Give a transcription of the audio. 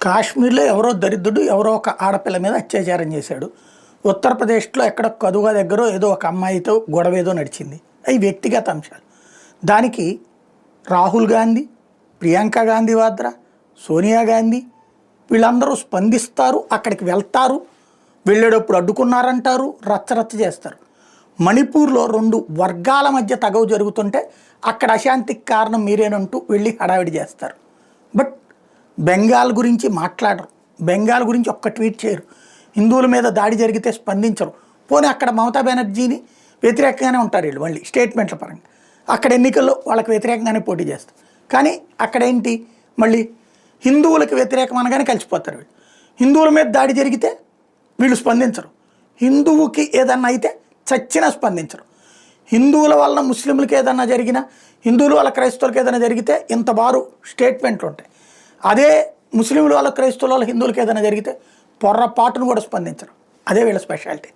కాశ్మీర్లో ఎవరో దరిద్రుడు ఎవరో ఒక ఆడపిల్ల మీద అత్యాచారం చేశాడు. ఉత్తరప్రదేశ్లో ఎక్కడ కదువా దగ్గర ఏదో ఒక అమ్మాయితో గొడవ ఏదో నడిచింది. అవి వ్యక్తిగత అంశాలు. దానికి రాహుల్ గాంధీ, ప్రియాంక గాంధీ వాద్రా, సోనియా గాంధీ వీళ్ళందరూ స్పందిస్తారు, అక్కడికి వెళ్తారు, వెళ్ళేటప్పుడు అడ్డుకున్నారంటారు, రచ్చరచ్చ చేస్తారు. మణిపూర్లో 2 వర్గాల మధ్య తగవు జరుగుతుంటే అక్కడ అశాంతికి కారణం మీరేనంటూ వెళ్ళి హడావిడి చేస్తారు. బట్ బెంగాల్ గురించి మాట్లాడరు, బెంగాల్ గురించి ఒక్క ట్వీట్ చేయరు, హిందువుల మీద దాడి జరిగితే స్పందించరు. పోనీ అక్కడ మమతా బెనర్జీని వ్యతిరేకంగానే ఉంటారు వీళ్ళు, మళ్ళీ స్టేట్మెంట్ల పరంగా అక్కడ ఎన్నికల్లో వాళ్ళకి వ్యతిరేకంగానే పోటీ చేస్తారు. కానీ అక్కడేంటి మళ్ళీ హిందువులకు వ్యతిరేకం అనగానే కలిసిపోతారు వీళ్ళు. హిందువుల మీద దాడి జరిగితే వీళ్ళు స్పందించరు, హిందువుకి ఏదన్నా అయితే చచ్చినా స్పందించరు. హిందువుల వలన ముస్లింలకు ఏదన్నా జరిగినా, హిందువుల వల్ల క్రైస్తవులకు ఏదైనా జరిగితే ఇంత బారు స్టేట్మెంట్లు ఉంటాయి. అదే ముస్లింల వల్ల క్రైస్తవుల వల్ల హిందువులకు ఏదైనా జరిగితే పొర్రపాటును కూడా స్పందించరు. అదే వీళ్ళ స్పెషాలిటీ.